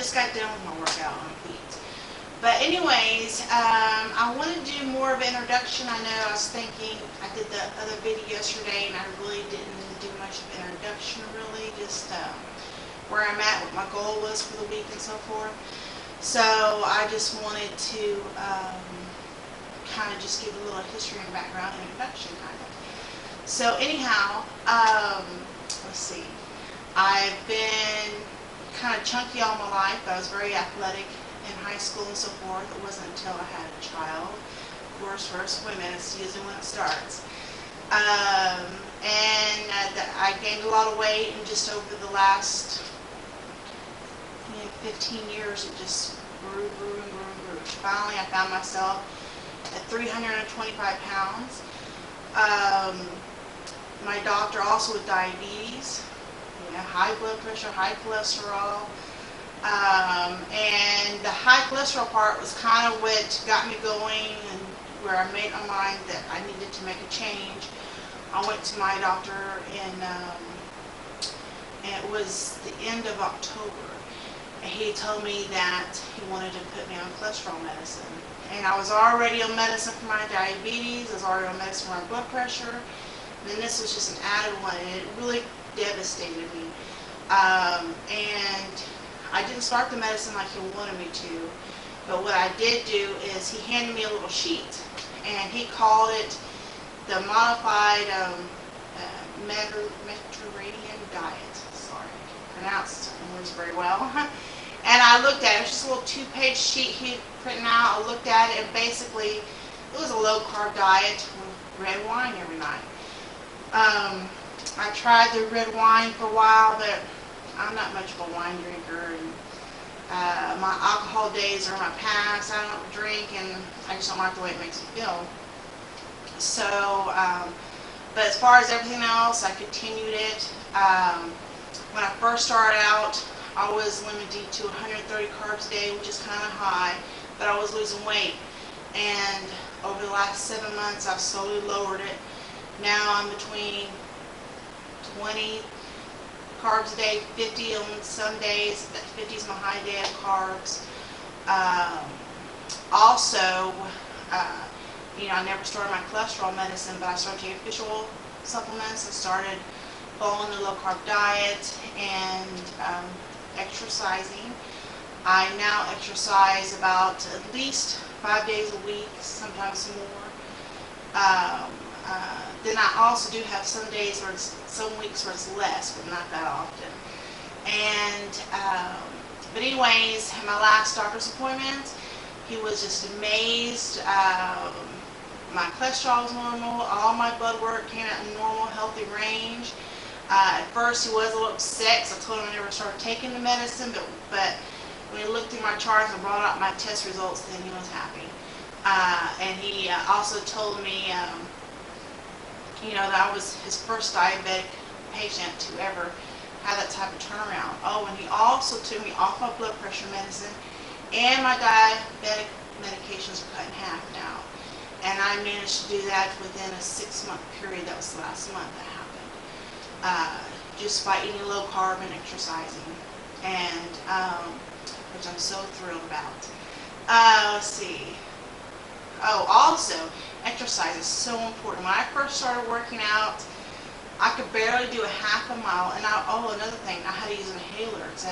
just got done with my workout on feet. But anyways, I want to do more of an introduction. I know I was thinking, I did the other video yesterday and I really didn't do much of an introduction really, just where I'm at, what my goal was for the week and so forth. So I just wanted to kind of just give a little history and background and introduction kind of. So anyhow, let's see. I've been kind of chunky all my life. I was very athletic in high school and so forth. It wasn't until I had a child. Of course, first women, it's usually when it starts. I gained a lot of weight, and just over the last 15 years, it just grew. Finally, I found myself at 325 pounds. My doctor also with diabetes, high blood pressure, high cholesterol. And the high cholesterol part was kind of what got me going and where I made my mind that I needed to make a change. I went to my doctor and it was the end of October. And he told me that he wanted to put me on cholesterol medicine. And I was already on medicine for my diabetes, I was already on medicine for my blood pressure. And then this was just an added one, and it really devastated me. And I didn't start the medicine like he wanted me to, but what I did do is he handed me a little sheet, and he called it the modified Mediterranean diet. Sorry, I can't pronounce words very well. And I looked at it. It was just a little 2-page sheet he had printed out. I looked at it, and basically it was a low-carb diet with red wine every night. I tried the red wine for a while, but I'm not much of a wine drinker, and my alcohol days are in my past. I don't drink, and I just don't like the way it makes me feel. So, but as far as everything else, I continued it. When I first started out, I was limited to 130 carbs a day, which is kind of high, but I was losing weight. And over the last 7 months, I've slowly lowered it. Now I'm between 20 carbs a day, 50 on some days. That 50 is my high day of carbs. Also, I never started my cholesterol medicine, but I started taking fish oil supplements and started following the low-carb diet and exercising. I now exercise about at least 5 days a week, sometimes more. Then I also do have some days where some weeks where it's less, but not that often. And but anyways, at my last doctor's appointment, he was just amazed. My cholesterol was normal. All my blood work came out in normal, healthy range. At first, he was a little upset because I told him I never started taking the medicine, but when he looked through my charts and brought out my test results, then he was happy. And he also told me, that I was his first diabetic patient to ever have that type of turnaround. Oh, and he also took me off my blood pressure medicine, and my diabetic medications are cut in half now. And I managed to do that within a 6-month period. That was the last month that happened. Just by eating low carb and exercising, and which I'm so thrilled about. Let's see. Oh, also, exercise is so important. When I first started working out, I could barely do a half a mile. And another thing, I had to use an inhaler. It's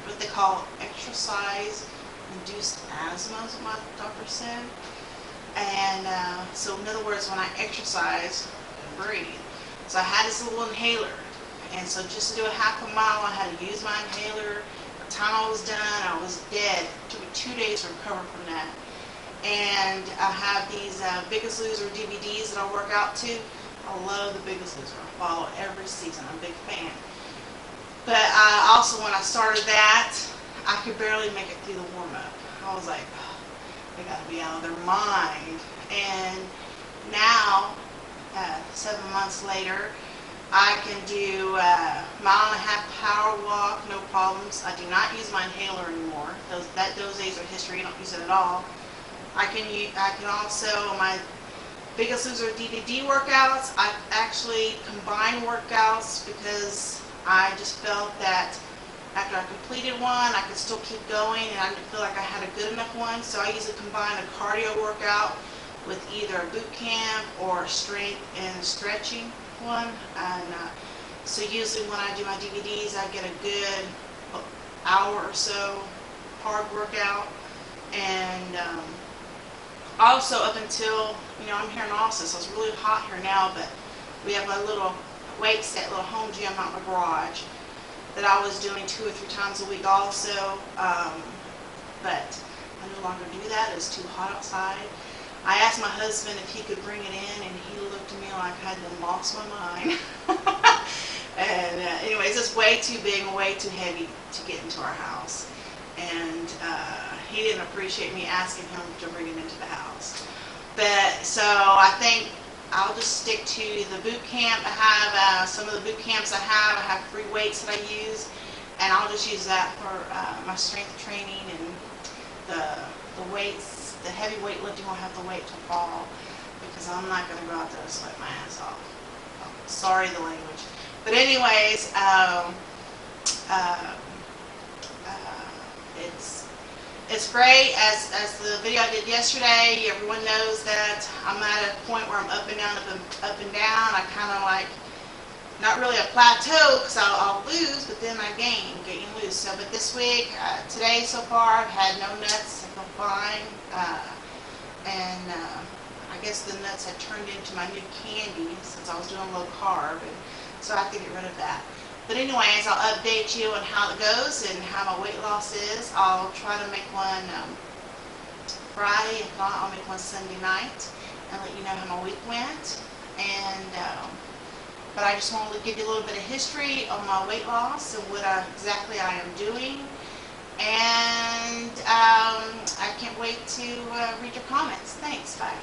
what they call exercise-induced asthma, is what my doctor said. And so, in other words, when I exercise, I breathe. So I had this little inhaler. And so just to do a half a mile, I had to use my inhaler. By the time I was done, I was dead. It took me 2 days to recover from that. And I have these Biggest Loser DVDs that I work out to. I love the Biggest Loser. I follow it every season. I'm a big fan. But also when I started that, I could barely make it through the warm-up. I was like, oh, they got to be out of their mind. And now, 7 months later, I can do a 1.5 mile power walk, no problems. I do not use my inhaler anymore. Those days are history. I don't use it at all. I can also, my Biggest Loser DVD workouts, I actually combine workouts because I just felt that after I completed one, I could still keep going, and I didn't feel like I had a good enough one. So I usually combine a cardio workout with either a boot camp or a strength and stretching one. And so usually when I do my DVDs, I get a good hour or so hard workout. And also up until, I'm here in Austin, so it's really hot here now, but we have a little weight set, little home gym out in my garage that I was doing 2 or 3 times a week also, but I no longer do that. It's too hot outside. I asked my husband if he could bring it in, and he looked at me like I had lost my mind. And anyways, it's way too big and way too heavy to get into our house. And he didn't appreciate me asking him to bring it into the house. But so I think I'll just stick to the boot camp. I have some of the boot camps I have free weights that I use, and I'll just use that for my strength training, and the weights, the heavy weightlifting will have to wait till fall, because I'm not going to go out there and sweat my ass off. Sorry the language. But anyways, it's great. As the video I did yesterday, everyone knows that I'm at a point where I'm up and down, up and down. I kind of like, not really a plateau, because I'll lose, but then I gain and lose. So, but this week, today so far, I've had no nuts. I feel fine. And I guess the nuts had turned into my new candy since I was doing low carb, and so I have to get rid of that. But anyways, I'll update you on how it goes and how my weight loss is. I'll try to make one Friday. If not, I'll make one Sunday night and let you know how my week went. And but I just wanted to give you a little bit of history on my weight loss and what exactly I am doing. And I can't wait to read your comments. Thanks. Bye.